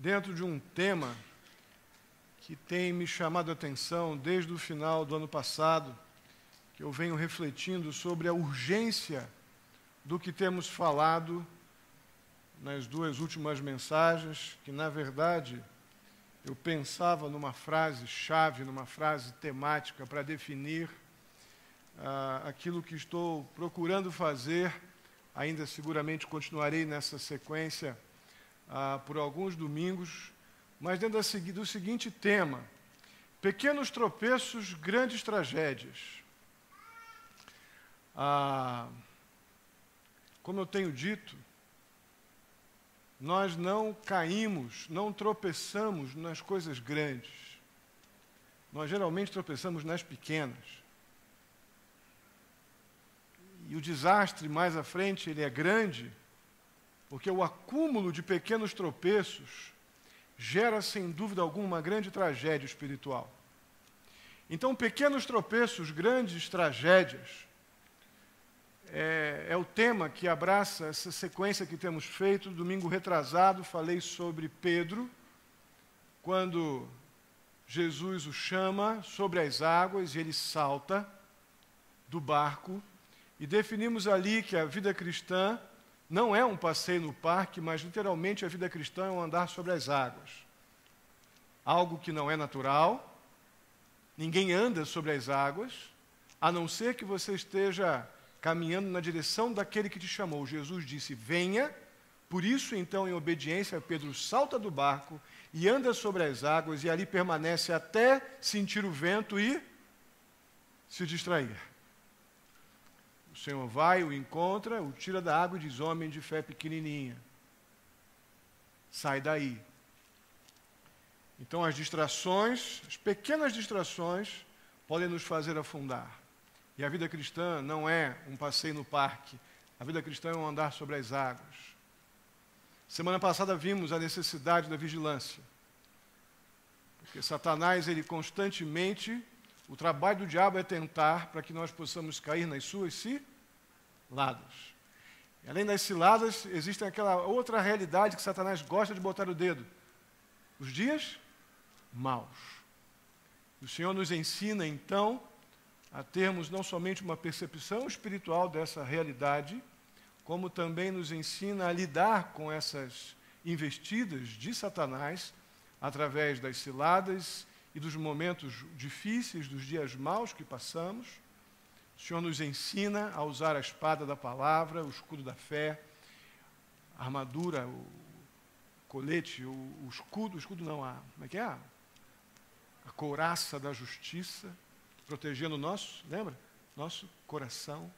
dentro de um tema que tem me chamado a atenção desde o final do ano passado, que eu venho refletindo sobre a urgência do que temos falado nas duas últimas mensagens, que, na verdade, eu pensava numa frase-chave, numa frase temática para definir aquilo que estou procurando fazer. Ainda seguramente continuarei nessa sequência por alguns domingos, mas dentro do seguinte tema: pequenos tropeços, grandes tragédias. Como eu tenho dito, nós não caímos, não tropeçamos nas coisas grandes. Nós geralmente tropeçamos nas pequenas. E o desastre mais à frente, ele é grande, porque o acúmulo de pequenos tropeços gera, sem dúvida alguma, uma grande tragédia espiritual. Então, pequenos tropeços, grandes tragédias, é o tema que abraça essa sequência que temos feito. Domingo retrasado, falei sobre Pedro, quando Jesus o chama sobre as águas e ele salta do barco, e definimos ali que a vida cristã não é um passeio no parque, mas literalmente a vida cristã é um andar sobre as águas. Algo que não é natural, ninguém anda sobre as águas, a não ser que você esteja caminhando na direção daquele que te chamou. Jesus disse: venha. Por isso, então, em obediência, Pedro salta do barco e anda sobre as águas, e ali permanece até sentir o vento e se distrair. O Senhor vai, o encontra, o tira da água e diz: homem de fé pequenininha, sai daí. Então as distrações, as pequenas distrações, podem nos fazer afundar. E a vida cristã não é um passeio no parque. A vida cristã é um andar sobre as águas. Semana passada vimos a necessidade da vigilância. Porque Satanás, ele constantemente, o trabalho do diabo é tentar para que nós possamos cair nas suas ciladas. E além das ciladas, existe aquela outra realidade que Satanás gosta de botar o dedo: os dias maus. O Senhor nos ensina, então, a termos não somente uma percepção espiritual dessa realidade, como também nos ensina a lidar com essas investidas de Satanás através das ciladas e dos momentos difíceis, dos dias maus que passamos. O Senhor nos ensina a usar a espada da palavra, o escudo da fé, a armadura, o colete, o escudo não, como é que é? A couraça da justiça, protegendo o nosso, lembra? Nosso coração.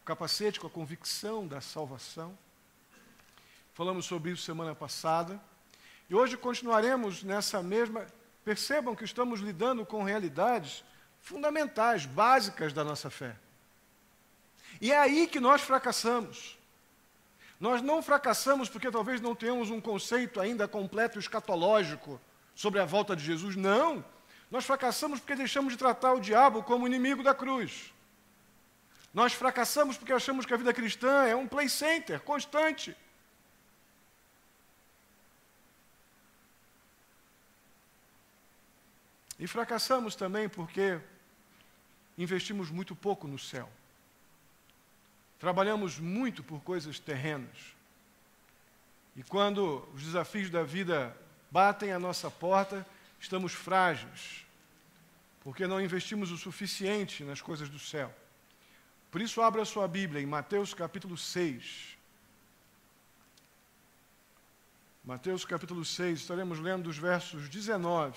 O capacete com a convicção da salvação. Falamos sobre isso semana passada. E hoje continuaremos nessa mesma. Percebam que estamos lidando com realidades fundamentais, básicas da nossa fé. E é aí que nós fracassamos. Nós não fracassamos porque talvez não tenhamos um conceito ainda completo escatológico sobre a volta de Jesus. Não. Nós fracassamos porque deixamos de tratar o diabo como inimigo da cruz. Nós fracassamos porque achamos que a vida cristã é um play center constante. E fracassamos também porque investimos muito pouco no céu. Trabalhamos muito por coisas terrenas. E quando os desafios da vida batem à nossa porta, estamos frágeis, porque não investimos o suficiente nas coisas do céu. Por isso, abra a sua Bíblia em Mateus capítulo 6. Mateus capítulo 6, estaremos lendo dos versos 19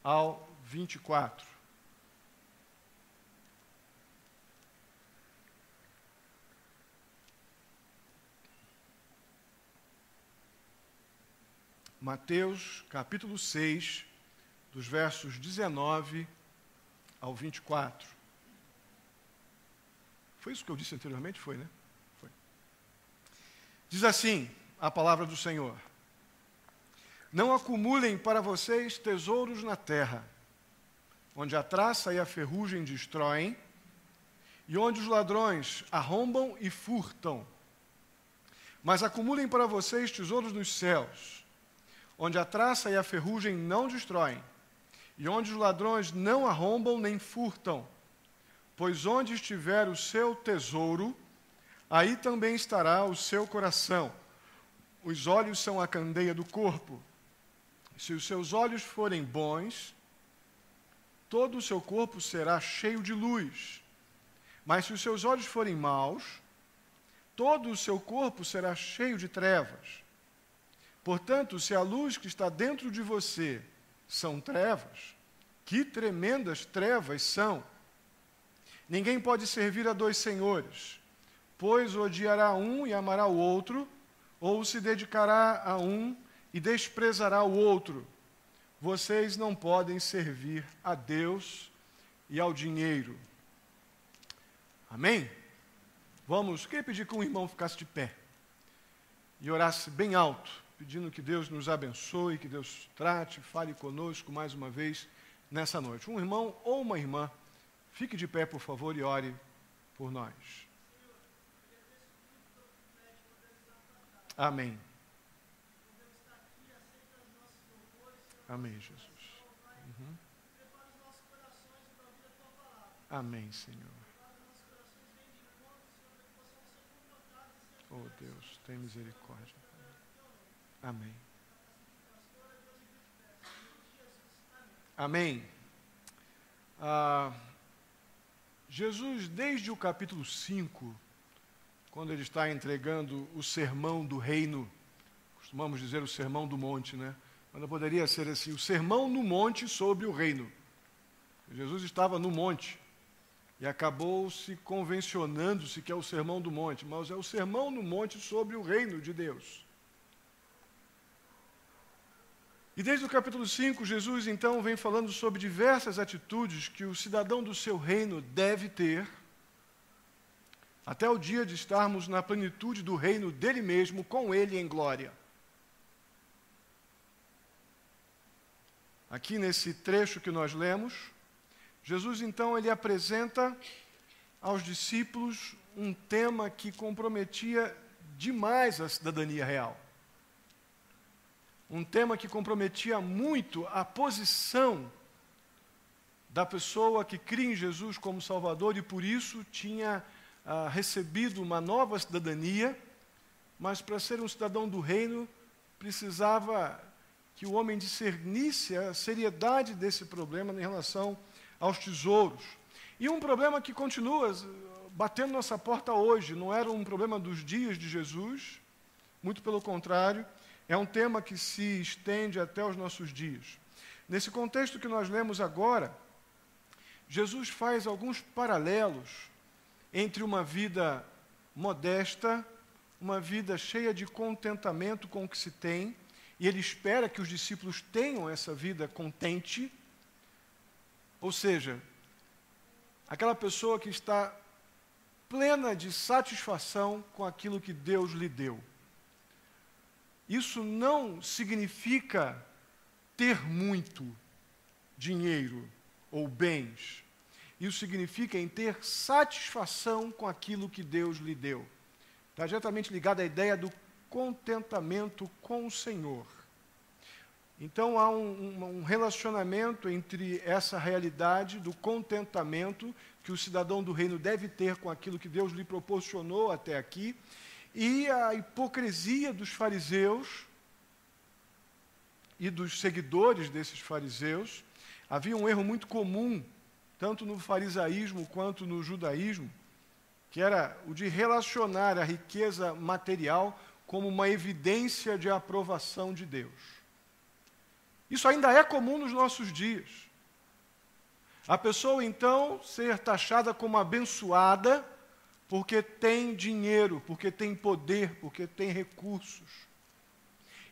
ao 24. Mateus capítulo 6, dos versos 19 ao 24. Foi isso que eu disse anteriormente? Foi, né? Foi. Diz assim a palavra do Senhor: não acumulem para vocês tesouros na terra, onde a traça e a ferrugem destroem, e onde os ladrões arrombam e furtam. Mas acumulem para vocês tesouros nos céus, onde a traça e a ferrugem não destroem, e onde os ladrões não arrombam nem furtam. Pois onde estiver o seu tesouro, aí também estará o seu coração. Os olhos são a candeia do corpo. Se os seus olhos forem bons, todo o seu corpo será cheio de luz. Mas se os seus olhos forem maus, todo o seu corpo será cheio de trevas. Portanto, se a luz que está dentro de você são trevas, que tremendas trevas são! Ninguém pode servir a dois senhores, pois odiará um e amará o outro, ou se dedicará a um e desprezará o outro. Vocês não podem servir a Deus e ao dinheiro. Amém? Queria pedir que um irmão ficasse de pé e orasse bem alto, pedindo que Deus nos abençoe, que Deus trate, fale conosco mais uma vez nessa noite. Um irmão ou uma irmã, fique de pé, por favor, e ore por nós. Amém. Amém, Jesus. Uhum. Amém, Senhor. Oh, Deus, tem misericórdia. Amém. Amém. Jesus, desde o capítulo 5, quando ele está entregando o sermão do reino, costumamos dizer o sermão do monte, né? Mas poderia ser assim, o sermão no monte sobre o reino. Jesus estava no monte e acabou se convencionando-se que é o sermão do monte, mas é o sermão no monte sobre o reino de Deus. E desde o capítulo 5, Jesus então vem falando sobre diversas atitudes que o cidadão do seu reino deve ter, até o dia de estarmos na plenitude do reino dele mesmo, com ele em glória. Aqui nesse trecho que nós lemos, Jesus então ele apresenta aos discípulos um tema que comprometia demais a cidadania real. Um tema que comprometia muito a posição da pessoa que cria em Jesus como Salvador e por isso tinha recebido uma nova cidadania, mas para ser um cidadão do reino precisava que o homem discernisse a seriedade desse problema em relação aos tesouros. E um problema que continua batendo nossa porta hoje, não era um problema dos dias de Jesus, muito pelo contrário, é um tema que se estende até os nossos dias. Nesse contexto que nós lemos agora, Jesus faz alguns paralelos entre uma vida modesta, uma vida cheia de contentamento com o que se tem, e ele espera que os discípulos tenham essa vida contente, ou seja, aquela pessoa que está plena de satisfação com aquilo que Deus lhe deu. Isso não significa ter muito dinheiro ou bens. Isso significa em ter satisfação com aquilo que Deus lhe deu. Está diretamente ligado à ideia do contentamento com o Senhor. Então há um relacionamento entre essa realidade do contentamento que o cidadão do reino deve ter com aquilo que Deus lhe proporcionou até aqui, e a hipocrisia dos fariseus e dos seguidores desses fariseus. Havia um erro muito comum, tanto no farisaísmo quanto no judaísmo, que era o de relacionar a riqueza material como uma evidência de aprovação de Deus. Isso ainda é comum nos nossos dias. A pessoa, então, ser taxada como abençoada porque tem dinheiro, porque tem poder, porque tem recursos.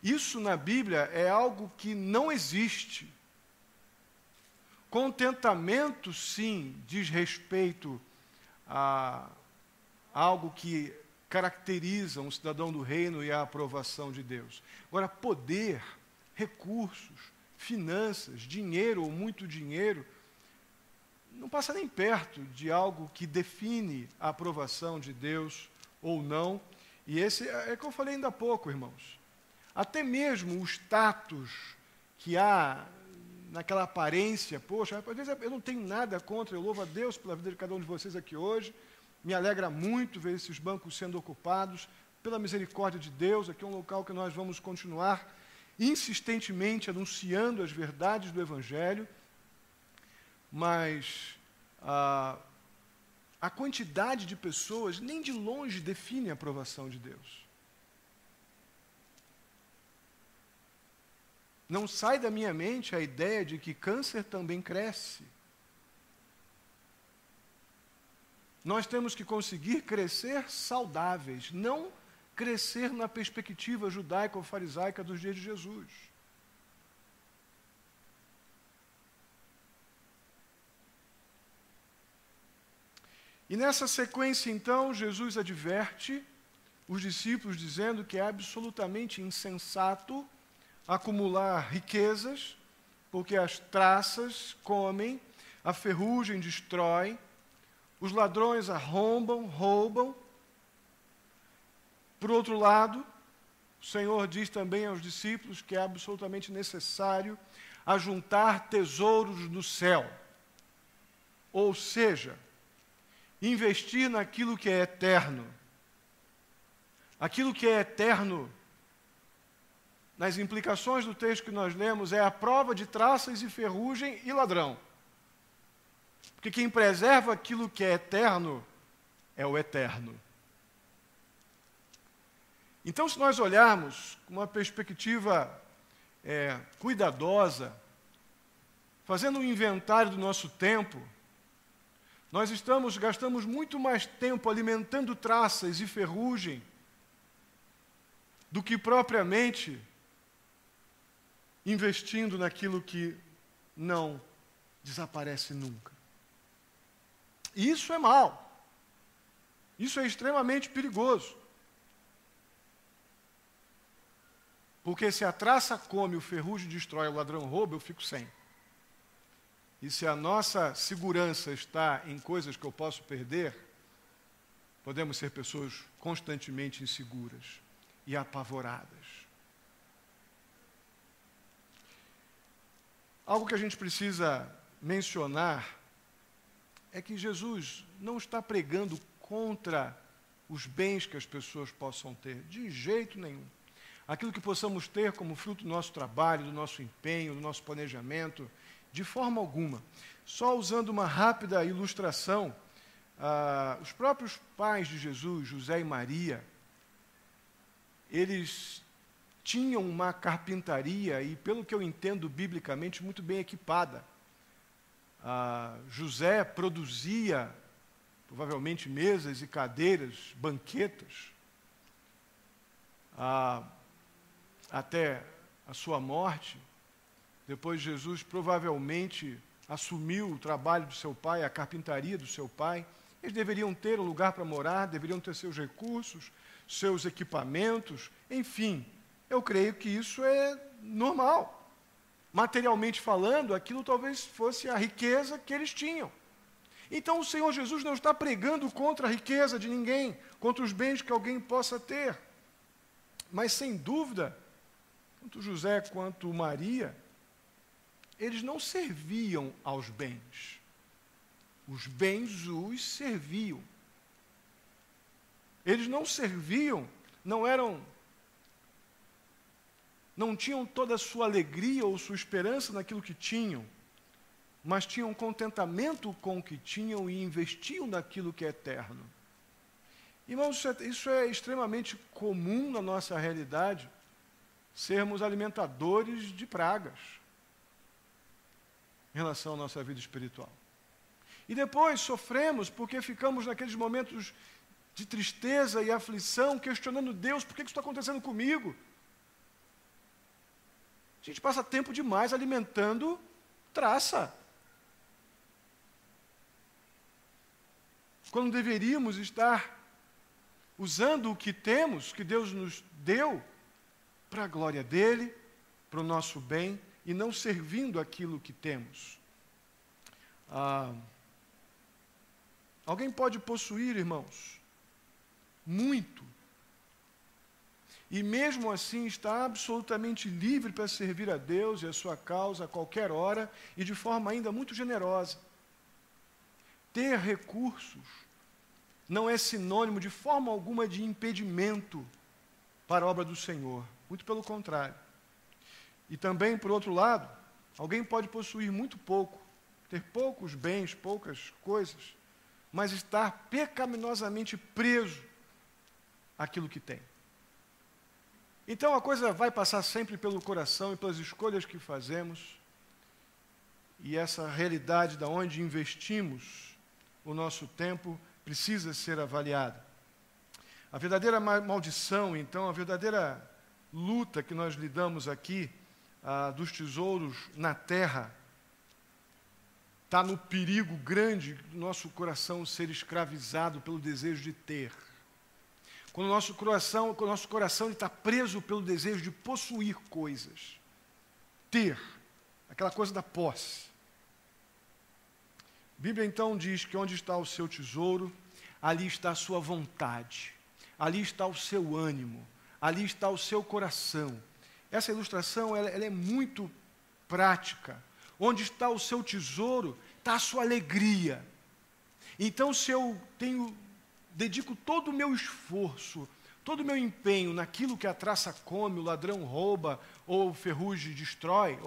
Isso na Bíblia é algo que não existe. Contentamento, sim, diz respeito a algo que caracteriza um cidadão do reino e a aprovação de Deus. Agora, poder, recursos, finanças, dinheiro ou muito dinheiro, não passa nem perto de algo que define a aprovação de Deus ou não. E esse é o que eu falei ainda há pouco, irmãos. até mesmo o status que há naquela aparência. Poxa, às vezes eu não tenho nada contra, eu louvo a Deus pela vida de cada um de vocês aqui hoje, me alegra muito ver esses bancos sendo ocupados, pela misericórdia de Deus. Aqui é um local que nós vamos continuar insistentemente anunciando as verdades do Evangelho, mas a quantidade de pessoas nem de longe define a aprovação de Deus. Não sai da minha mente a ideia de que câncer também cresce. Nós temos que conseguir crescer saudáveis, não crescer na perspectiva judaica ou farisaica dos dias de Jesus. E nessa sequência, então, Jesus adverte os discípulos dizendo que é absolutamente insensato acumular riquezas, porque as traças comem, a ferrugem destrói, os ladrões arrombam, roubam. Por outro lado, o Senhor diz também aos discípulos que é absolutamente necessário ajuntar tesouros no céu. Ou seja, investir naquilo que é eterno. Aquilo que é eterno, nas implicações do texto que nós lemos, é a prova de traças e ferrugem e ladrão. Porque quem preserva aquilo que é eterno é o eterno. Então, se nós olharmos com uma perspectiva cuidadosa, fazendo um inventário do nosso tempo, nós gastamos muito mais tempo alimentando traças e ferrugem do que propriamente investindo naquilo que não desaparece nunca. E isso é mal. Isso é extremamente perigoso. Porque se a traça come, o ferrugem destrói, o ladrão rouba, eu fico sem. E se a nossa segurança está em coisas que eu posso perder, podemos ser pessoas constantemente inseguras e apavoradas. Algo que a gente precisa mencionar é que Jesus não está pregando contra os bens que as pessoas possam ter, de jeito nenhum. Aquilo que possamos ter como fruto do nosso trabalho, do nosso empenho, do nosso planejamento, de forma alguma. Só usando uma rápida ilustração, os próprios pais de Jesus, José e Maria, eles tinham uma carpintaria, e pelo que eu entendo biblicamente, muito bem equipada. José produzia, provavelmente, mesas e cadeiras, banquetas, até a sua morte. Depois Jesus provavelmente assumiu o trabalho do seu pai, a carpintaria do seu pai. Eles deveriam ter um lugar para morar, deveriam ter seus recursos, seus equipamentos, enfim. Eu creio que isso é normal. Materialmente falando, aquilo talvez fosse a riqueza que eles tinham. Então o Senhor Jesus não está pregando contra a riqueza de ninguém, contra os bens que alguém possa ter. Mas, sem dúvida, tanto José quanto Maria, eles não serviam aos bens. Os bens os serviam. Eles não serviam, não tinham toda a sua alegria ou sua esperança naquilo que tinham, mas tinham contentamento com o que tinham e investiam naquilo que é eterno. Irmãos, isso é extremamente comum na nossa realidade, sermos alimentadores de pragas em relação à nossa vida espiritual. E depois sofremos porque ficamos naqueles momentos de tristeza e aflição, questionando Deus, por que isso está acontecendo comigo? A gente passa tempo demais alimentando traça. Quando deveríamos estar usando o que temos, que Deus nos deu, para a glória dEle, para o nosso bem, e não servindo aquilo que temos. Alguém pode possuir, irmãos, muito, e mesmo assim está absolutamente livre para servir a Deus e a sua causa a qualquer hora e de forma ainda muito generosa. Ter recursos não é sinônimo de forma alguma de impedimento para a obra do Senhor, muito pelo contrário. E também, por outro lado, alguém pode possuir muito pouco, ter poucos bens, poucas coisas, mas estar pecaminosamente preso àquilo que tem. Então a coisa vai passar sempre pelo coração e pelas escolhas que fazemos, e essa realidade da onde investimos o nosso tempo precisa ser avaliada. A verdadeira maldição, então, a verdadeira luta que nós lidamos aqui, dos tesouros na terra, está no perigo grande do nosso coração ser escravizado pelo desejo de ter. Quando o nosso coração está preso pelo desejo de possuir coisas, ter, aquela coisa da posse. A Bíblia então diz que onde está o seu tesouro, ali está a sua vontade, ali está o seu ânimo, ali está o seu coração. Essa ilustração ela é muito prática. Onde está o seu tesouro, está a sua alegria. Então, se eu dedico todo o meu esforço, todo o meu empenho naquilo que a traça come, o ladrão rouba, ou a ferrugem destrói,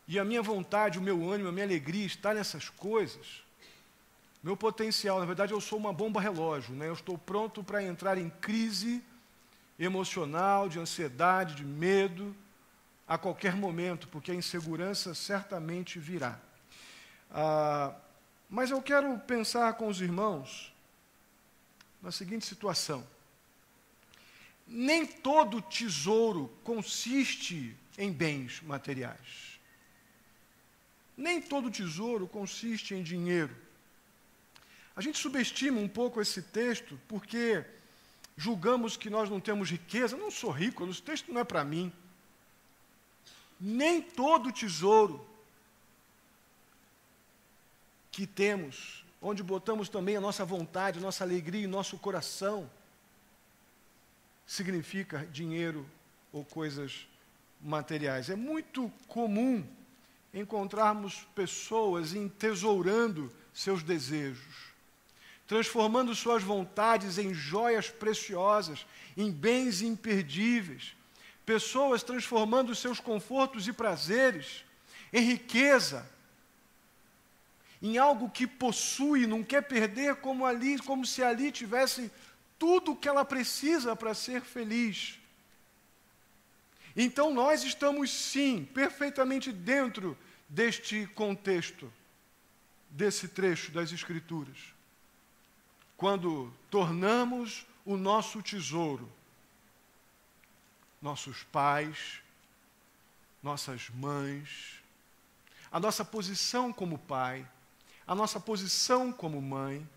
e a minha vontade, o meu ânimo, a minha alegria está nessas coisas, meu potencial, na verdade, eu sou uma bomba relógio, né? Eu estou pronto para entrar em crise emocional, de ansiedade, de medo, a qualquer momento, porque a insegurança certamente virá. Mas eu quero pensar com os irmãos na seguinte situação. Nem todo tesouro consiste em bens materiais. Nem todo tesouro consiste em dinheiro. A gente subestima um pouco esse texto porque julgamos que nós não temos riqueza. Eu não sou rico, esse texto não é para mim. Nem todo tesouro que temos, onde botamos também a nossa vontade, a nossa alegria e nosso coração, significa dinheiro ou coisas materiais. É muito comum encontrarmos pessoas entesourando seus desejos, transformando suas vontades em joias preciosas, em bens imperdíveis, pessoas transformando seus confortos e prazeres em riqueza, em algo que possui, não quer perder, como se ali tivesse tudo o que ela precisa para ser feliz. Então nós estamos sim, perfeitamente dentro deste contexto, desse trecho das Escrituras. Quando tornamos o nosso tesouro, nossos pais, nossas mães, a nossa posição como pai, a nossa posição como mãe,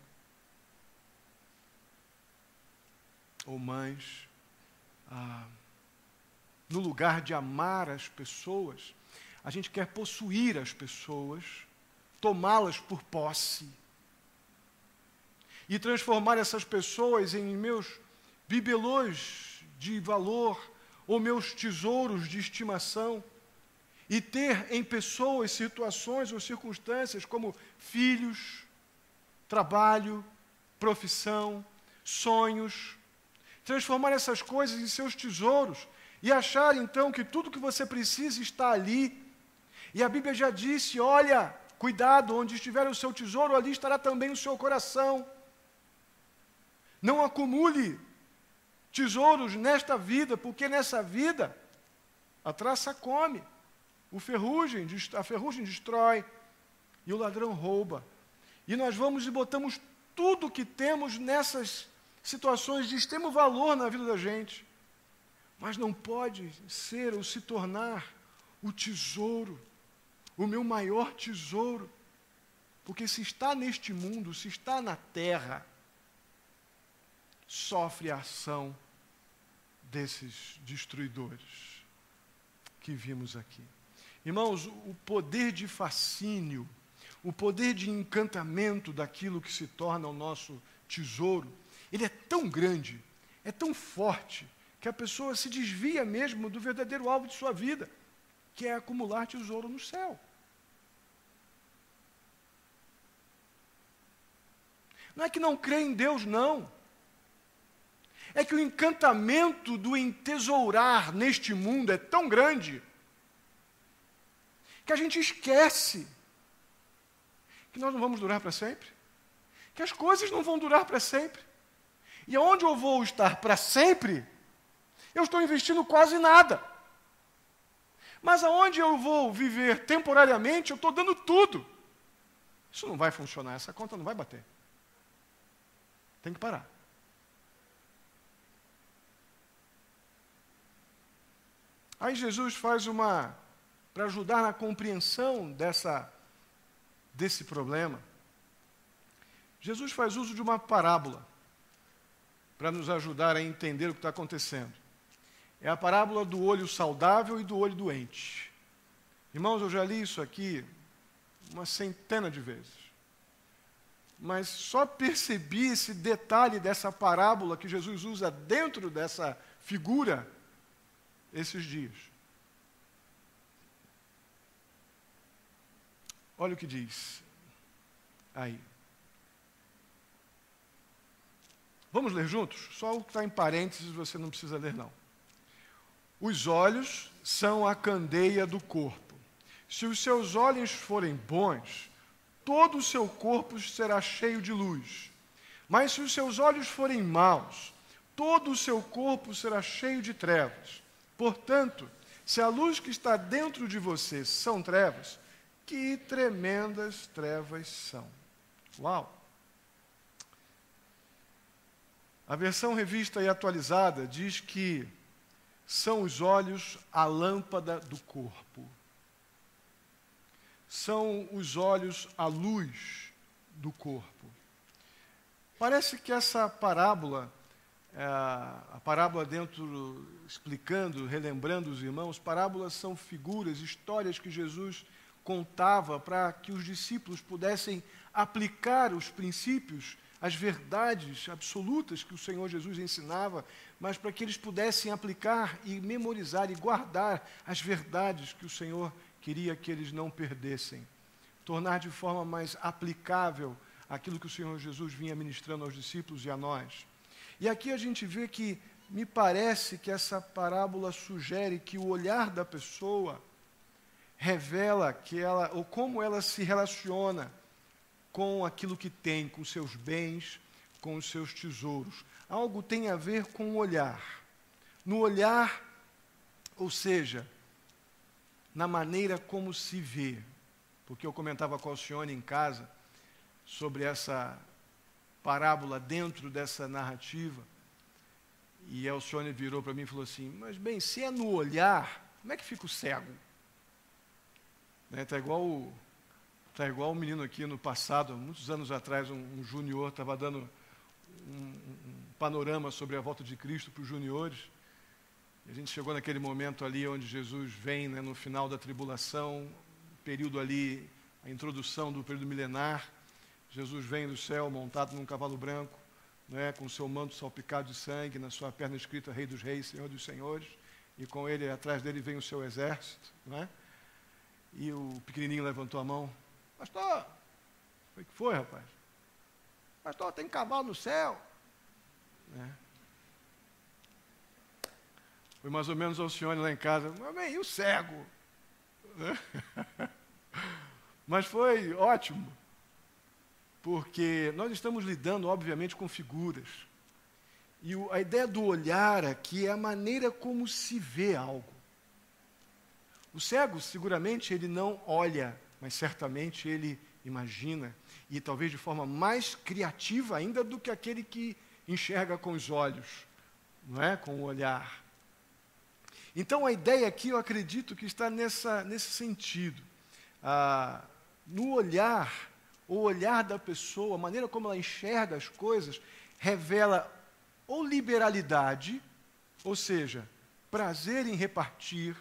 ou mães, no lugar de amar as pessoas, a gente quer possuir as pessoas, tomá-las por posse, e transformar essas pessoas em meus bibelôs de valor, ou meus tesouros de estimação, e ter em pessoas, situações ou circunstâncias como filhos, trabalho, profissão, sonhos, transformar essas coisas em seus tesouros e achar então que tudo que você precisa está ali. E a Bíblia já disse, olha, cuidado, onde estiver o seu tesouro, ali estará também o seu coração. Não acumule tesouros nesta vida, porque nessa vida a traça come, a ferrugem destrói e o ladrão rouba. E nós vamos e botamos tudo que temos nessas situações de extremo valor na vida da gente. Mas não pode ser ou se tornar o tesouro, o meu maior tesouro. Porque se está neste mundo, se está na terra, sofre a ação desses destruidores que vimos aqui. Irmãos, o poder de fascínio, o poder de encantamento daquilo que se torna o nosso tesouro, ele é tão grande é tão forte que a pessoa se desvia mesmo do verdadeiro alvo de sua vida, que é acumular tesouro no céu. Não é que não crê em Deus, não. É que o encantamento do entesourar neste mundo é tão grande que a gente esquece que nós não vamos durar para sempre, que as coisas não vão durar para sempre. E onde eu vou estar para sempre, eu estou investindo quase nada. Mas aonde eu vou viver temporariamente, eu estou dando tudo. Isso não vai funcionar, essa conta não vai bater. Tem que parar. Aí Jesus faz para ajudar na compreensão desse problema, Jesus faz uso de uma parábola para nos ajudar a entender o que está acontecendo. É a parábola do olho saudável e do olho doente. Irmãos, eu já li isso aqui uma centena de vezes. Mas só percebi esse detalhe dessa parábola que Jesus usa dentro dessa figura esses dias. Olha o que diz aí. Vamos ler juntos? Só o que está em parênteses você não precisa ler, não. Os olhos são a candeia do corpo. Se os seus olhos forem bons, todo o seu corpo será cheio de luz. Mas se os seus olhos forem maus, todo o seu corpo será cheio de trevas. Portanto, se a luz que está dentro de você são trevas, que tremendas trevas são. Uau! A versão revista e atualizada diz que são os olhos a lâmpada do corpo. São os olhos a luz do corpo. Parece que essa parábola, a parábola dentro, explicando, relembrando os irmãos, parábolas são figuras, histórias que Jesus contava para que os discípulos pudessem aplicar os princípios, as verdades absolutas que o Senhor Jesus ensinava, mas para que eles pudessem aplicar e memorizar e guardar as verdades que o Senhor queria que eles não perdessem. Tornar de forma mais aplicável aquilo que o Senhor Jesus vinha ministrando aos discípulos e a nós. E aqui a gente vê que, me parece que essa parábola sugere que o olhar da pessoa revela que ela, ou como ela se relaciona com aquilo que tem, com seus bens, com os seus tesouros. Algo tem a ver com o olhar. No olhar, ou seja, na maneira como se vê. Porque eu comentava com a Alcione em casa sobre essa parábola dentro dessa narrativa, e a Alcione virou para mim e falou assim, mas bem, se é no olhar, como é que fica o cego? Está igual o menino aqui no passado, muitos anos atrás, um junior estava dando um panorama sobre a volta de Cristo para os juniores. E a gente chegou naquele momento ali onde Jesus vem, né, no final da tribulação, período ali, a introdução do período milenar. Jesus vem do céu montado num cavalo branco, né, com o seu manto salpicado de sangue, na sua perna escrita Rei dos Reis, Senhor dos Senhores, e com ele, atrás dele, vem o seu exército, né? E o pequenininho levantou a mão. Pastor, o que foi, rapaz? Pastor, tem cavalo no céu. Foi mais ou menos ao Alcione lá em casa. Mas bem, e o cego? Mas foi ótimo, porque nós estamos lidando, obviamente, com figuras. E a ideia do olhar aqui é a maneira como se vê algo. O cego, seguramente, ele não olha, mas certamente ele imagina, e talvez de forma mais criativa ainda do que aquele que enxerga com os olhos, não é? Com o olhar. Então, a ideia aqui, eu acredito que está nesse sentido. No olhar, o olhar da pessoa, a maneira como ela enxerga as coisas, revela ou liberalidade, ou seja, prazer em repartir.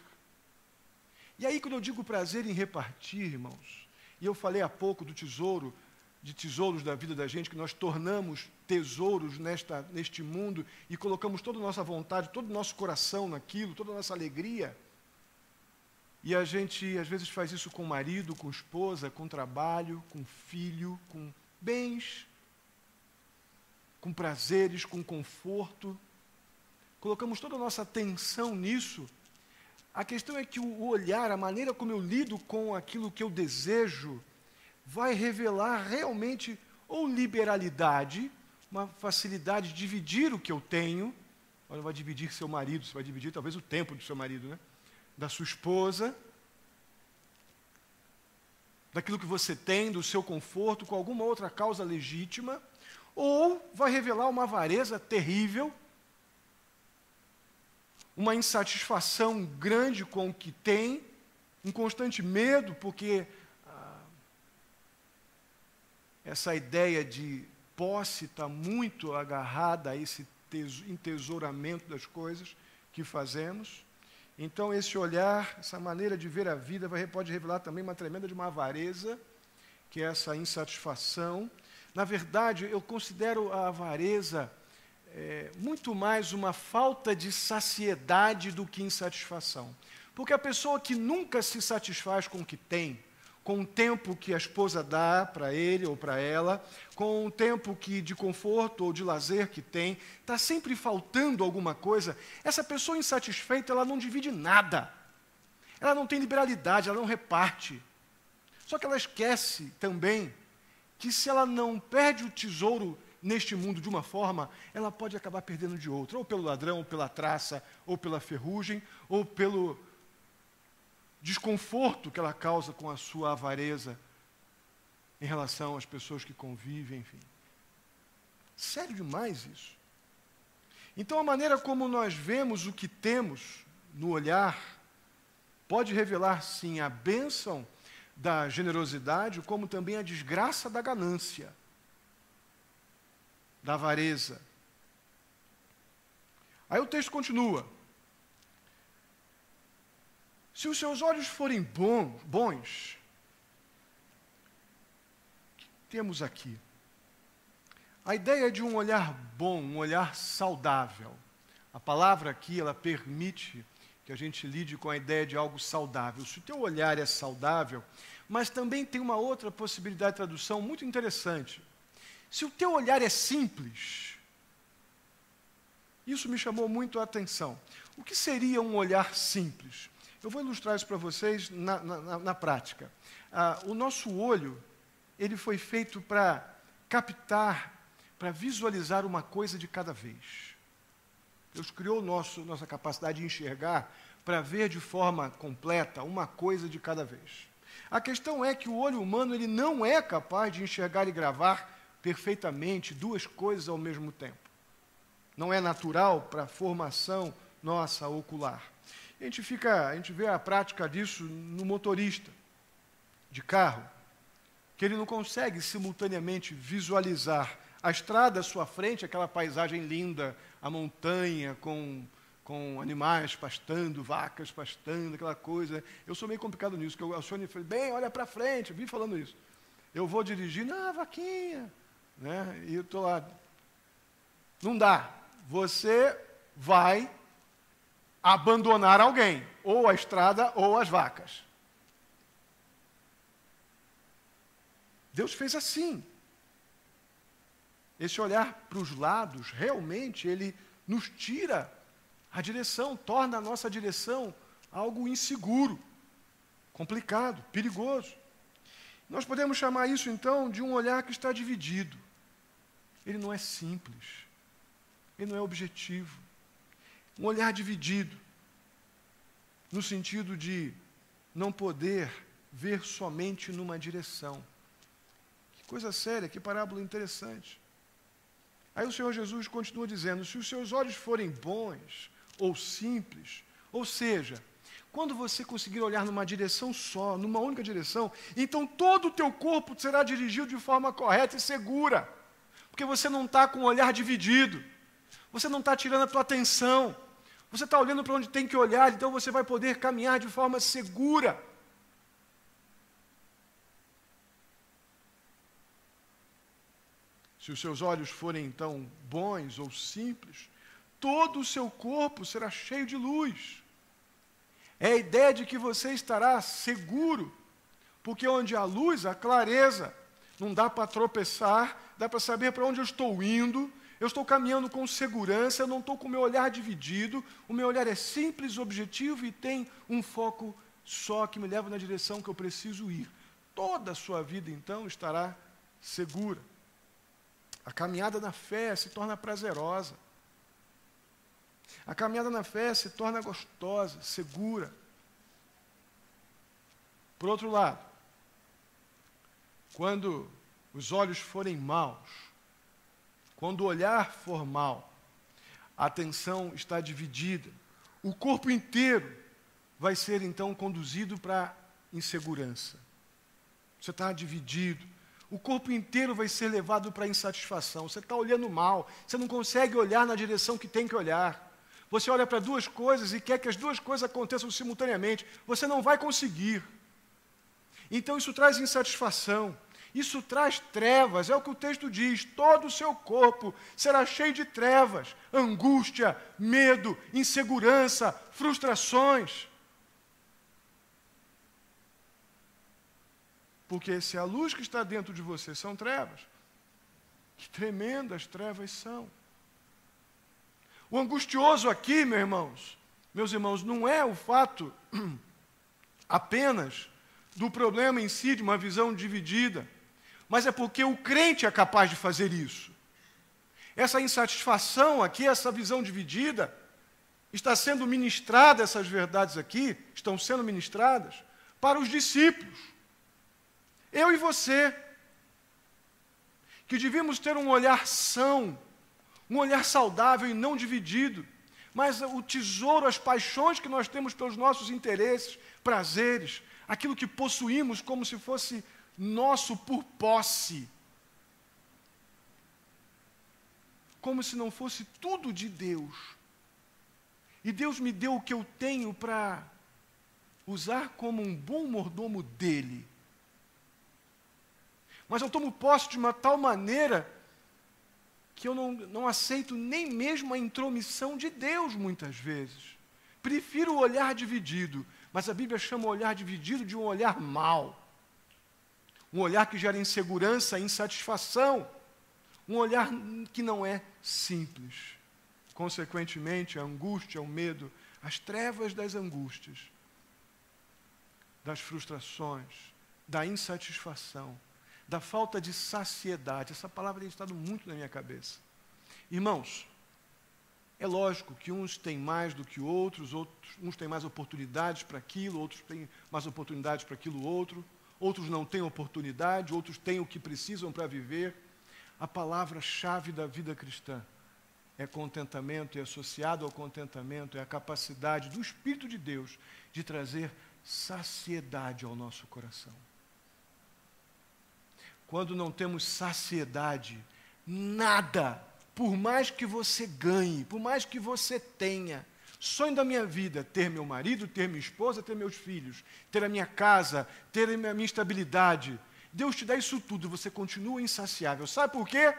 E aí, quando eu digo prazer em repartir, irmãos, e eu falei há pouco do tesouro, de tesouros da vida da gente, que nós tornamos tesouros neste mundo e colocamos toda a nossa vontade, todo o nosso coração naquilo, toda a nossa alegria. E a gente, às vezes, faz isso com o marido, com a esposa, com o trabalho, com o filho, com bens, com prazeres, com conforto. Colocamos toda a nossa atenção nisso. A questão é que o olhar, a maneira como eu lido com aquilo que eu desejo, vai revelar realmente ou liberalidade, uma facilidade de dividir o que eu tenho. Olha, não vai dividir seu marido, você vai dividir talvez o tempo do seu marido, né? Da sua esposa, daquilo que você tem, do seu conforto, com alguma outra causa legítima, ou vai revelar uma avareza terrível, uma insatisfação grande com o que tem, um constante medo, porque essa ideia de posse está muito agarrada a esse entesouramento das coisas que fazemos. Então, esse olhar, essa maneira de ver a vida pode revelar também uma tremenda de uma avareza, que é essa insatisfação. Na verdade, eu considero a avareza muito mais uma falta de saciedade do que insatisfação. Porque a pessoa que nunca se satisfaz com o que tem, com o tempo que a esposa dá para ele ou para ela, com o tempo de conforto ou de lazer que tem, está sempre faltando alguma coisa, essa pessoa insatisfeita, ela não divide nada. Ela não tem liberalidade, ela não reparte. Só que ela esquece também que se ela não perde o tesouro neste mundo de uma forma, ela pode acabar perdendo de outra, ou pelo ladrão, ou pela traça, ou pela ferrugem, ou pelo desconforto que ela causa com a sua avareza em relação às pessoas que convivem, enfim. Sério demais isso. Então, a maneira como nós vemos o que temos no olhar pode revelar, sim, a bênção da generosidade, como também a desgraça da ganância, da avareza. Aí o texto continua. Se os seus olhos forem bons, o que temos aqui? A ideia de um olhar bom, um olhar saudável. A palavra aqui, ela permite que a gente lide com a ideia de algo saudável. Se o teu olhar é saudável, mas também tem uma outra possibilidade de tradução muito interessante. Se o teu olhar é simples, isso me chamou muito a atenção. O que seria um olhar simples? Eu vou ilustrar isso para vocês na prática. O nosso olho, ele foi feito para captar, para visualizar uma coisa de cada vez. Deus criou nossa capacidade de enxergar para ver de forma completa uma coisa de cada vez. A questão é que o olho humano ele não é capaz de enxergar e gravar perfeitamente duas coisas ao mesmo tempo. Não é natural para a formação nossa ocular. A gente vê a prática disso no motorista de carro, que ele não consegue simultaneamente visualizar a estrada à sua frente, aquela paisagem linda, a montanha com animais pastando, vacas pastando, aquela coisa. Eu sou meio complicado nisso, porque o senhor falou, bem, olha para frente, eu vim falando isso. Eu vou dirigir, vaquinha, né? E eu estou lá. Não dá. Você vai abandonar alguém, ou a estrada ou as vacas. Deus fez assim. Esse olhar para os lados, realmente, ele nos tira a direção, torna a nossa direção algo inseguro, complicado, perigoso. Nós podemos chamar isso, então, de um olhar que está dividido. Ele não é simples, ele não é objetivo. Um olhar dividido, no sentido de não poder ver somente numa direção. Que coisa séria, que parábola interessante. Aí o Senhor Jesus continua dizendo, se os seus olhos forem bons ou simples, ou seja, quando você conseguir olhar numa direção só, numa única direção, então todo o teu corpo será dirigido de forma correta e segura, porque você não está com o olhar dividido, você não está tirando a tua atenção, você está olhando para onde tem que olhar, então você vai poder caminhar de forma segura. se os seus olhos forem então bons ou simples, todo o seu corpo será cheio de luz. É a ideia de que você estará seguro, porque onde há luz, há clareza. Não dá para tropeçar, dá para saber para onde eu estou indo, eu estou caminhando com segurança, eu não estou com o meu olhar dividido, o meu olhar é simples, objetivo e tem um foco só que me leva na direção que eu preciso ir. Toda a sua vida, então, estará segura. A caminhada na fé se torna prazerosa. A caminhada na fé se torna gostosa, segura. Por outro lado, quando os olhos forem maus, quando o olhar for mau, a atenção está dividida, o corpo inteiro vai ser então conduzido para insegurança. Você está dividido. O corpo inteiro vai ser levado para a insatisfação. Você está olhando mal, você não consegue olhar na direção que tem que olhar. Você olha para duas coisas e quer que as duas coisas aconteçam simultaneamente. Você não vai conseguir. Então isso traz insatisfação, isso traz trevas, é o que o texto diz. Todo o seu corpo será cheio de trevas, angústia, medo, insegurança, frustrações. Porque se a luz que está dentro de você são trevas, que tremendas trevas são. O angustioso aqui, meus irmãos, não é o fato apenas do problema em si, de uma visão dividida, mas é porque o crente é capaz de fazer isso. Essa insatisfação aqui, essa visão dividida, está sendo ministrada, essas verdades aqui, estão sendo ministradas para os discípulos. Eu e você, que devíamos ter um olhar são, um olhar saudável e não dividido, mas o tesouro, as paixões que nós temos pelos nossos interesses, prazeres, aquilo que possuímos como se fosse nosso por posse, como se não fosse tudo de Deus. E Deus me deu o que eu tenho para usar como um bom mordomo dele. Mas eu tomo posse de uma tal maneira que eu não aceito nem mesmo a intromissão de Deus muitas vezes. Prefiro o olhar dividido, mas a Bíblia chama o olhar dividido de um olhar mau. Um olhar que gera insegurança, insatisfação. Um olhar que não é simples. Consequentemente, a angústia, o medo, as trevas das angústias, das frustrações, da insatisfação, da falta de saciedade. Essa palavra tem estado muito na minha cabeça. Irmãos, é lógico que uns têm mais do que outros, uns têm mais oportunidades para aquilo, outros têm mais oportunidades para aquilo outro, outros não têm oportunidade, outros têm o que precisam para viver. A palavra-chave da vida cristã é contentamento, e associado ao contentamento é a capacidade do Espírito de Deus de trazer saciedade ao nosso coração. Quando não temos saciedade, nada, por mais que você ganhe, por mais que você tenha, sonho da minha vida, ter meu marido, ter minha esposa, ter meus filhos, ter a minha casa, ter a minha estabilidade. Deus te dá isso tudo, você continua insaciável. Sabe por quê?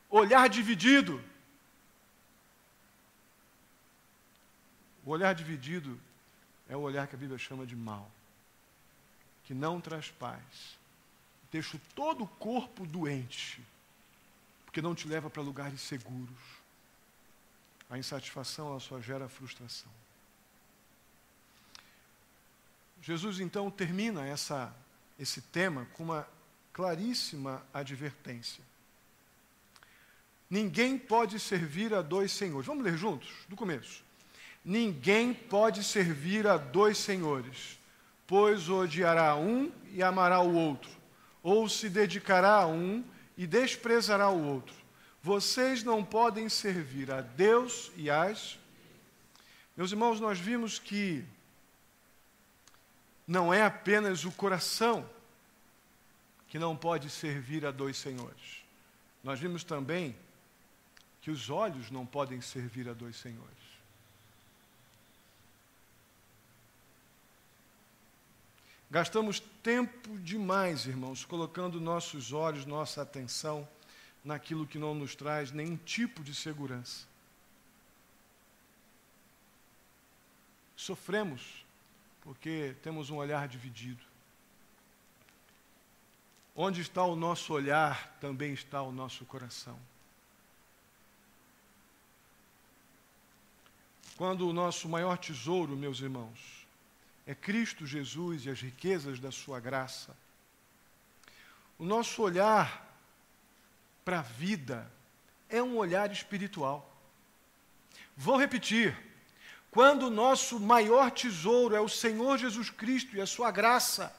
Olhar dividido. O olhar dividido é o olhar que a Bíblia chama de mal, que não traz paz. Deixa todo o corpo doente, porque não te leva para lugares seguros. A insatisfação, ela só gera frustração. Jesus, então, termina esse tema com uma claríssima advertência. Ninguém pode servir a dois senhores. Vamos ler juntos, do começo. Ninguém pode servir a dois senhores, pois odiará um e amará o outro, ou se dedicará a um e desprezará o outro. Vocês não podem servir a Deus e às... Meus irmãos, nós vimos que não é apenas o coração que não pode servir a dois senhores. Nós vimos também que os olhos não podem servir a dois senhores. Gastamos tempo demais, irmãos, colocando nossos olhos, nossa atenção naquilo que não nos traz nenhum tipo de segurança. Sofremos porque temos um olhar dividido. Onde está o nosso olhar, também está o nosso coração. Quando o nosso maior tesouro, meus irmãos, é Cristo Jesus e as riquezas da sua graça, o nosso olhar para a vida é um olhar espiritual. Vou repetir. Quando o nosso maior tesouro é o Senhor Jesus Cristo e a sua graça,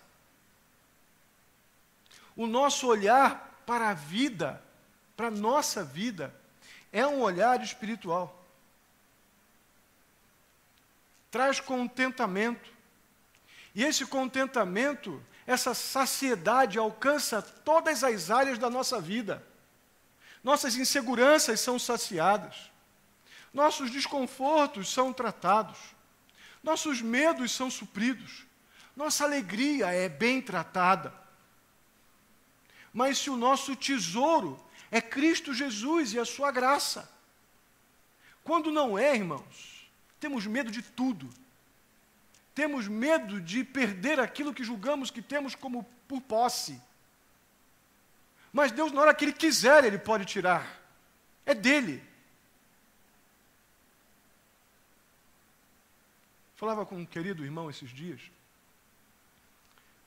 o nosso olhar para a vida, para a nossa vida, é um olhar espiritual. Traz contentamento. E esse contentamento, essa saciedade alcança todas as áreas da nossa vida. Nossas inseguranças são saciadas. Nossos desconfortos são tratados. Nossos medos são supridos. Nossa alegria é bem tratada. Mas se o nosso tesouro é Cristo Jesus e a sua graça, quando não é, irmãos, temos medo de tudo. Temos medo de perder aquilo que julgamos que temos como por posse. Mas Deus, na hora que Ele quiser, Ele pode tirar. É dele. Falava com um querido irmão esses dias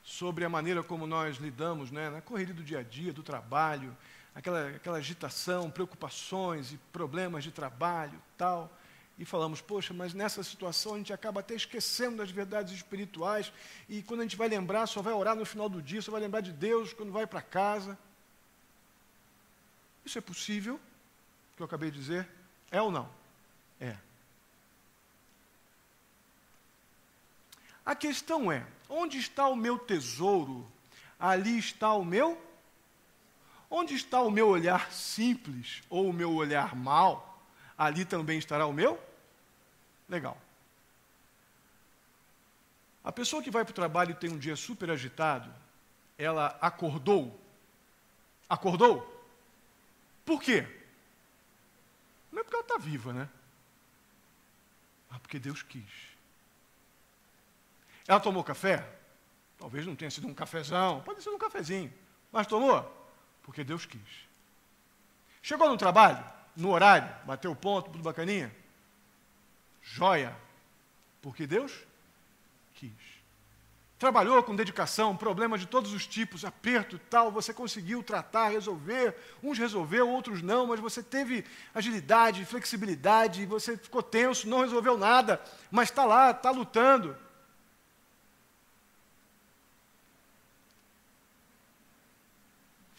sobre a maneira como nós lidamos, na correria do dia a dia, do trabalho, aquela agitação, preocupações e problemas de trabalho, tal. E falamos, poxa, mas nessa situação a gente acaba até esquecendo das verdades espirituais e quando a gente vai lembrar, só vai orar no final do dia, só vai lembrar de Deus quando vai para casa. Isso é possível? O que eu acabei de dizer? É ou não? É. A questão é, onde está o meu tesouro? Ali está o meu? Onde está o meu olhar simples ou o meu olhar mau? Ali também estará o meu? Legal. A pessoa que vai para o trabalho e tem um dia super agitado, ela acordou? Acordou? Por quê? Não é porque ela está viva, né? Mas porque Deus quis. Ela tomou café? Talvez não tenha sido um cafezão, pode ser um cafezinho, mas tomou? Porque Deus quis. Chegou no trabalho, no horário, bateu o ponto, tudo bacaninha? Joia, porque Deus quis. Trabalhou com dedicação, problemas de todos os tipos, aperto e tal, você conseguiu tratar, resolver, uns resolveu, outros não, mas você teve agilidade, flexibilidade, você ficou tenso, não resolveu nada, mas está lá, está lutando.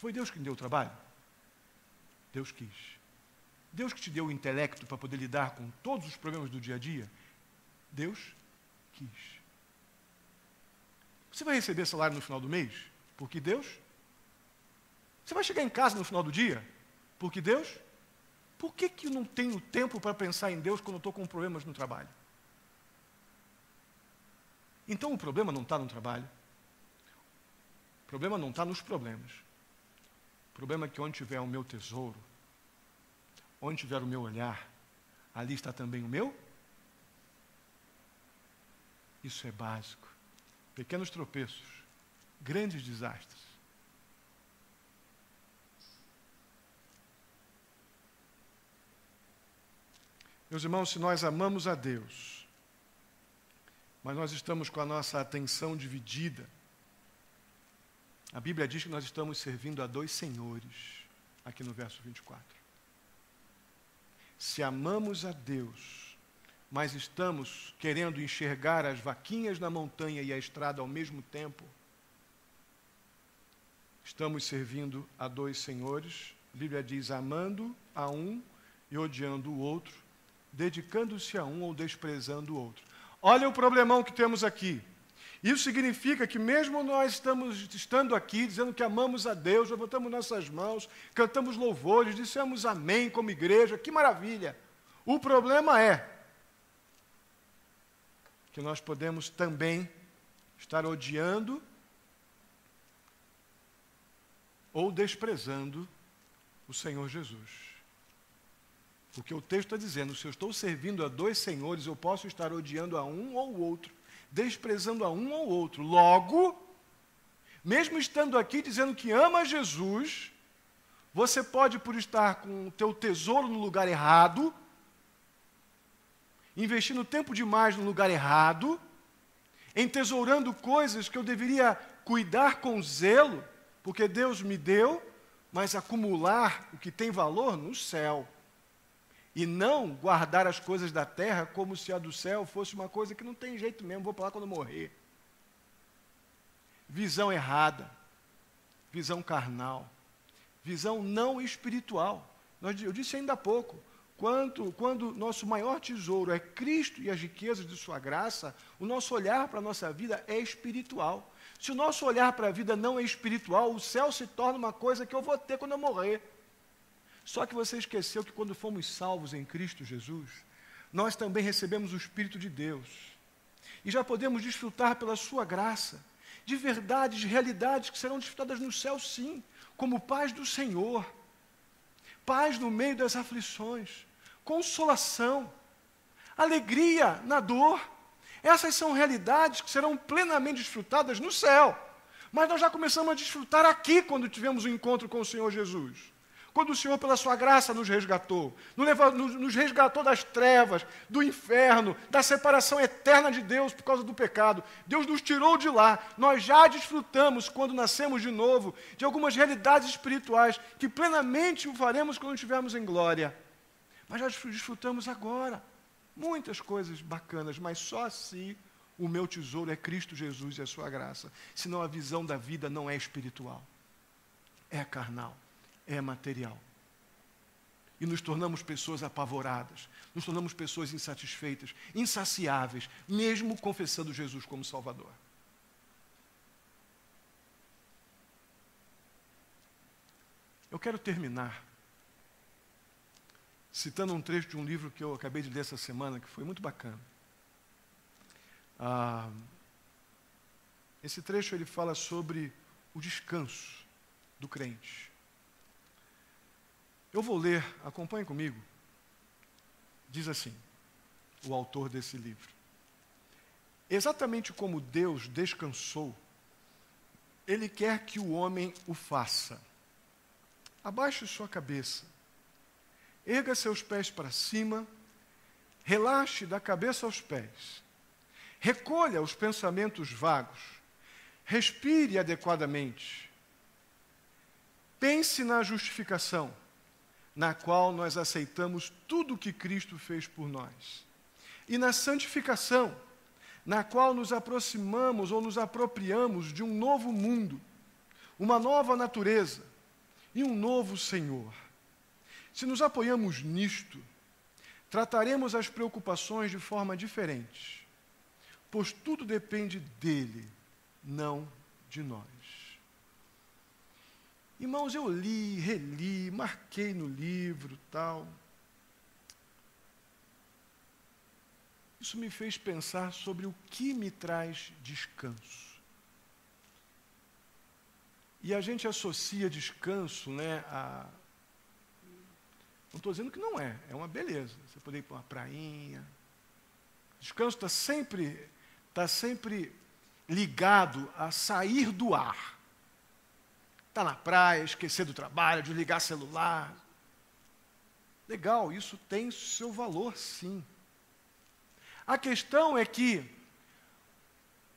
Foi Deus que me deu o trabalho? Deus quis. Deus que te deu o intelecto para poder lidar com todos os problemas do dia a dia? Deus quis. Você vai receber salário no final do mês? Porque Deus? Você vai chegar em casa no final do dia? Porque Deus? Por que eu não tenho tempo para pensar em Deus quando eu estou com problemas no trabalho? Então o problema não está no trabalho. O problema não está nos problemas. O problema é que onde tiver o meu tesouro, onde tiver o meu olhar, ali está também o meu? Isso é básico. Pequenos tropeços, grandes desastres. Meus irmãos, se nós amamos a Deus, mas nós estamos com a nossa atenção dividida, a Bíblia diz que nós estamos servindo a dois senhores, aqui no verso 24. Se amamos a Deus, mas estamos querendo enxergar as vaquinhas na montanha e a estrada ao mesmo tempo, estamos servindo a dois senhores. A Bíblia diz, amando a um e odiando o outro, dedicando-se a um ou desprezando o outro. Olha o problemão que temos aqui. Isso significa que mesmo nós estando aqui, dizendo que amamos a Deus, levantamos nossas mãos, cantamos louvores, dissemos amém como igreja, que maravilha. O problema é que nós podemos também estar odiando ou desprezando o Senhor Jesus. Porque o texto está dizendo, se eu estou servindo a dois senhores, eu posso estar odiando a um ou outro, desprezando a um ou outro. Logo, mesmo estando aqui dizendo que ama Jesus, você pode, por estar com o teu tesouro no lugar errado, investindo tempo demais no lugar errado, entesourando coisas que eu deveria cuidar com zelo, porque Deus me deu, mas acumular o que tem valor no céu. E não guardar as coisas da terra como se a do céu fosse uma coisa que não tem jeito mesmo, vou para lá quando eu morrer. Visão errada, visão carnal, visão não espiritual. Eu disse ainda há pouco, quando nosso maior tesouro é Cristo e as riquezas de sua graça, o nosso olhar para a nossa vida é espiritual. Se o nosso olhar para a vida não é espiritual, o céu se torna uma coisa que eu vou ter quando eu morrer. Só que você esqueceu que quando fomos salvos em Cristo Jesus, nós também recebemos o Espírito de Deus. E já podemos desfrutar pela sua graça de verdades, de realidades que serão desfrutadas no céu sim, como paz do Senhor, paz no meio das aflições, consolação, alegria na dor. Essas são realidades que serão plenamente desfrutadas no céu. Mas nós já começamos a desfrutar aqui quando tivemos um encontro com o Senhor Jesus. Quando o Senhor, pela sua graça, nos resgatou, nos resgatou das trevas, do inferno, da separação eterna de Deus por causa do pecado. Deus nos tirou de lá. Nós já desfrutamos, quando nascemos de novo, de algumas realidades espirituais que plenamente o faremos quando estivermos em glória. Mas já desfrutamos agora muitas coisas bacanas, mas só se o meu tesouro é Cristo Jesus e a sua graça. Senão a visão da vida não é espiritual, é carnal. É material. E nos tornamos pessoas apavoradas, nos tornamos pessoas insatisfeitas, insaciáveis, mesmo confessando Jesus como Salvador. Eu quero terminar citando um trecho de um livro que eu acabei de ler essa semana, que foi muito bacana. Esse trecho ele fala sobre o descanso do crente. Eu vou ler, acompanhe comigo. Diz assim, o autor desse livro. Exatamente como Deus descansou, Ele quer que o homem o faça. Abaixe sua cabeça, erga seus pés para cima, relaxe da cabeça aos pés, recolha os pensamentos vagos, respire adequadamente, pense na justificação, na qual nós aceitamos tudo o que Cristo fez por nós. E na santificação, na qual nos aproximamos ou nos apropriamos de um novo mundo, uma nova natureza e um novo Senhor. Se nos apoiamos nisto, trataremos as preocupações de forma diferente, pois tudo depende dele, não de nós. Irmãos, eu li, reli, marquei no livro, tal. Isso me fez pensar sobre o que me traz descanso. E a gente associa descanso, né, a... Não estou dizendo que não é, é uma beleza. Você poder ir para uma prainha. Descanso está sempre ligado a sair do ar. Está na praia, esquecer do trabalho, desligar celular. Legal, isso tem seu valor, sim. A questão é que,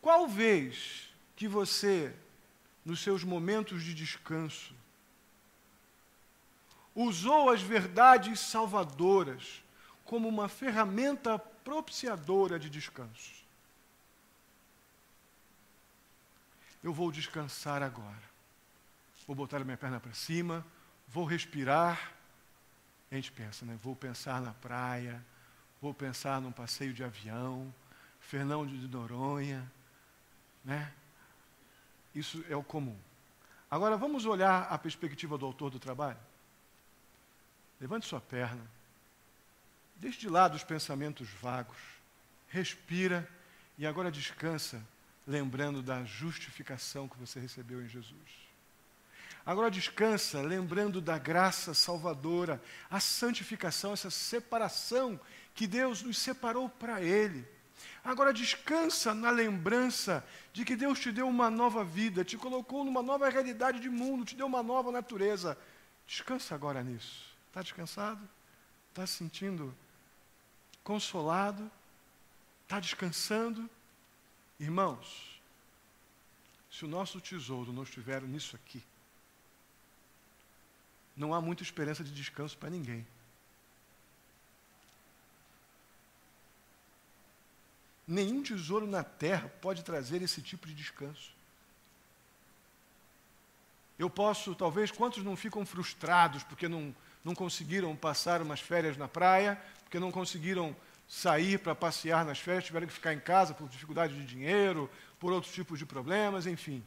qual vez que você, nos seus momentos de descanso, usou as verdades salvadoras como uma ferramenta propiciadora de descanso? Eu vou descansar agora. Vou botar a minha perna para cima, vou respirar. A gente pensa, né? Vou pensar na praia, vou pensar num passeio de avião, Fernão de Noronha, né? Isso é o comum. Agora vamos olhar a perspectiva do autor do trabalho. Levante sua perna, deixe de lado os pensamentos vagos, respira e agora descansa, lembrando da justificação que você recebeu em Jesus. Agora descansa, lembrando da graça salvadora, a santificação, essa separação que Deus nos separou para Ele. Agora descansa na lembrança de que Deus te deu uma nova vida, te colocou numa nova realidade de mundo, te deu uma nova natureza. Descansa agora nisso. Está descansado? Está se sentindo consolado? Está descansando? Irmãos, se o nosso tesouro não estiver nisso aqui, não há muita esperança de descanso para ninguém. Nenhum tesouro na terra pode trazer esse tipo de descanso. Eu posso, talvez, quantos não ficam frustrados porque não conseguiram passar umas férias na praia, porque não conseguiram sair para passear nas férias, tiveram que ficar em casa por dificuldade de dinheiro, por outros tipos de problemas, enfim.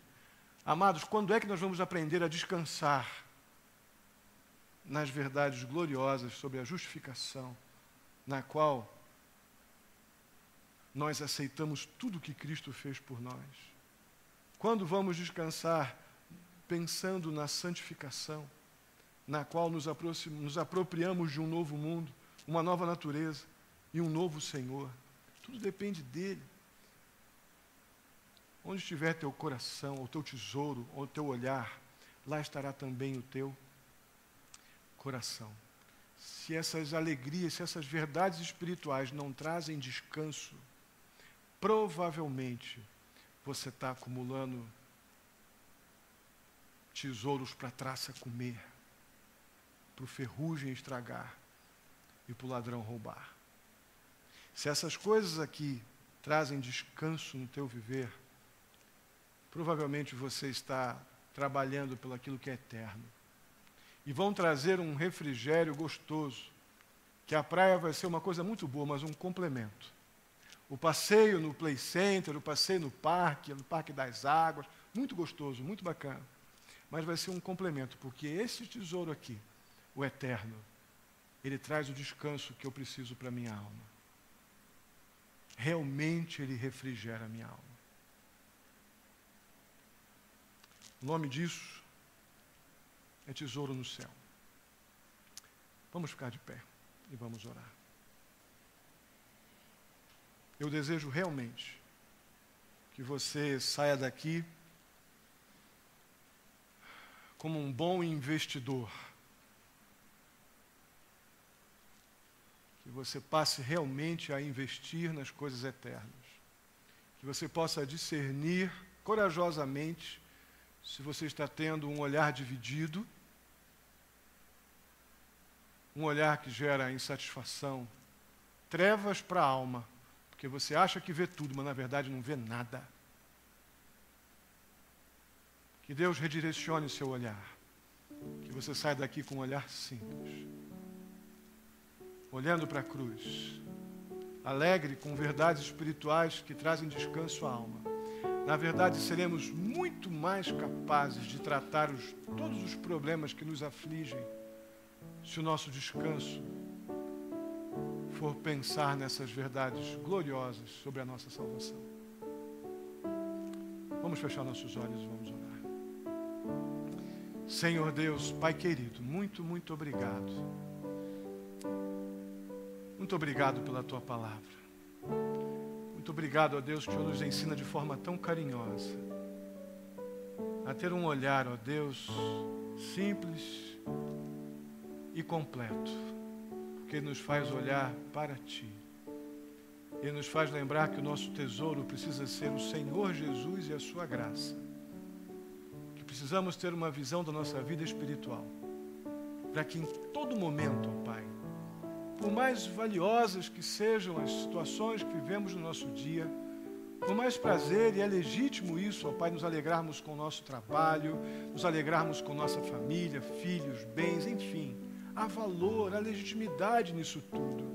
Amados, quando é que nós vamos aprender a descansar nas verdades gloriosas sobre a justificação, na qual nós aceitamos tudo que Cristo fez por nós? Quando vamos descansar pensando na santificação, na qual nos apropriamos de um novo mundo, uma nova natureza e um novo Senhor? Tudo depende dele. Onde estiver teu coração, o teu tesouro, ou o teu olhar, lá estará também o teu coração. Se essas alegrias, se essas verdades espirituais não trazem descanso, provavelmente você está acumulando tesouros para a traça comer, para o ferrugem estragar e para o ladrão roubar. Se essas coisas aqui trazem descanso no teu viver, provavelmente você está trabalhando pelo aquilo que é eterno. E vão trazer um refrigério gostoso, que a praia vai ser uma coisa muito boa, mas um complemento. O passeio no play center, o passeio no Parque das Águas, muito gostoso, muito bacana. Mas vai ser um complemento, porque esse tesouro aqui, o eterno, ele traz o descanso que eu preciso para a minha alma. Realmente ele refrigera a minha alma. O nome disso é tesouro no céu. Vamos ficar de pé e vamos orar. Eu desejo realmente que você saia daqui como um bom investidor. Que você passe realmente a investir nas coisas eternas. Que você possa discernir corajosamente se você está tendo um olhar dividido, um olhar que gera insatisfação, trevas para a alma, porque você acha que vê tudo, mas na verdade não vê nada. Que Deus redirecione seu olhar, que você saia daqui com um olhar simples, olhando para a cruz, alegre com verdades espirituais que trazem descanso à alma. Na verdade, seremos muito mais capazes de tratar todos os problemas que nos afligem se o nosso descanso for pensar nessas verdades gloriosas sobre a nossa salvação. Vamos fechar nossos olhos e vamos orar. Senhor Deus, Pai querido, muito, muito obrigado. Muito obrigado pela Tua palavra. Muito obrigado, ó Deus, que o Senhor nos ensina de forma tão carinhosa a ter um olhar, ó Deus, simples e completo, porque Ele nos faz olhar para Ti. Ele nos faz lembrar que o nosso tesouro precisa ser o Senhor Jesus e a Sua graça. Que precisamos ter uma visão da nossa vida espiritual, para que em todo momento, ó Pai, por mais valiosas que sejam as situações que vivemos no nosso dia, com mais prazer, e é legítimo isso, ó Pai, nos alegrarmos com o nosso trabalho, nos alegrarmos com nossa família, filhos, bens, enfim. Há valor, há legitimidade nisso tudo.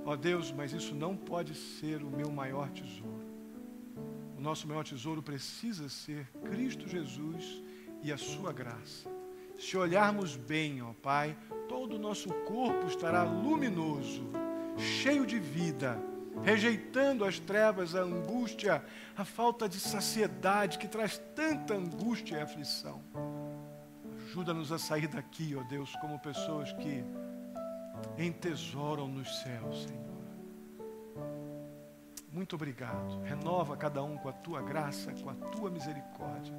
Ó Deus, mas isso não pode ser o meu maior tesouro. O nosso maior tesouro precisa ser Cristo Jesus e a Sua graça. Se olharmos bem, ó Pai, todo o nosso corpo estará luminoso, cheio de vida, rejeitando as trevas, a angústia, a falta de saciedade que traz tanta angústia e aflição. Ajuda-nos a sair daqui, ó Deus, como pessoas que entesouram nos céus, Senhor. Muito obrigado. Renova cada um com a tua graça, com a tua misericórdia.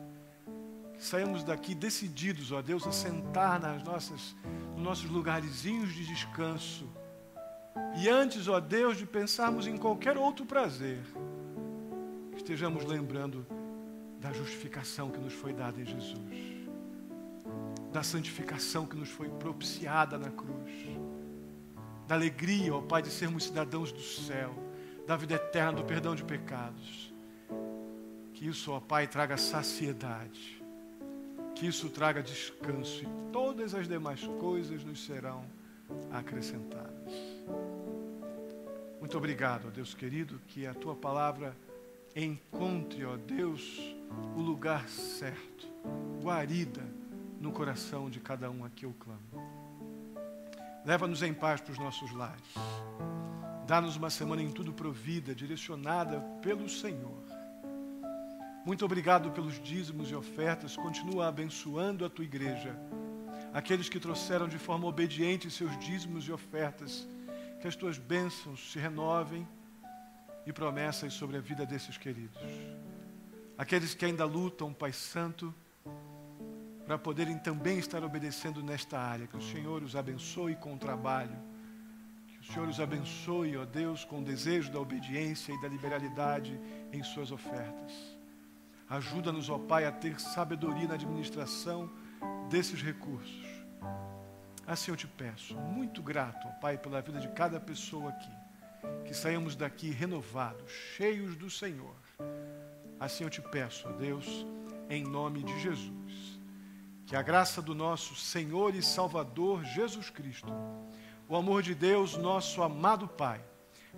Que saímos daqui decididos, ó Deus, a sentar nos nossos lugarzinhos de descanso. E antes, ó Deus, de pensarmos em qualquer outro prazer, estejamos lembrando da justificação que nos foi dada em Jesus, da santificação que nos foi propiciada na cruz, da alegria, ó Pai, de sermos cidadãos do céu, da vida eterna, do perdão de pecados. Que isso, ó Pai, traga saciedade, que isso traga descanso, e todas as demais coisas nos serão acrescentadas. Muito obrigado, ó Deus querido, que a tua palavra encontre, ó Deus, o lugar certo, guarida no coração de cada um aqui eu clamo. Leva-nos em paz para os nossos lares. Dá-nos uma semana em tudo provida, direcionada pelo Senhor. Muito obrigado pelos dízimos e ofertas. Continua abençoando a tua igreja. Aqueles que trouxeram de forma obediente seus dízimos e ofertas, que as tuas bênçãos se renovem e promessas sobre a vida desses queridos. Aqueles que ainda lutam, Pai Santo, para poderem também estar obedecendo nesta área. Que o Senhor os abençoe com o trabalho. Que o Senhor os abençoe, ó Deus, com o desejo da obediência e da liberalidade em suas ofertas. Ajuda-nos, ó Pai, a ter sabedoria na administração desses recursos. Assim eu te peço, muito grato, ó Pai, pela vida de cada pessoa aqui. Que saímos daqui renovados, cheios do Senhor. Assim eu te peço, ó Deus, em nome de Jesus. Que a graça do nosso Senhor e Salvador Jesus Cristo, o amor de Deus, nosso amado Pai,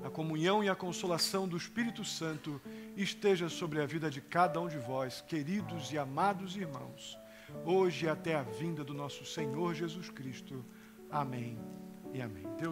a comunhão e a consolação do Espírito Santo esteja sobre a vida de cada um de vós, queridos e amados irmãos, hoje e até a vinda do nosso Senhor Jesus Cristo. Amém e amém. Deus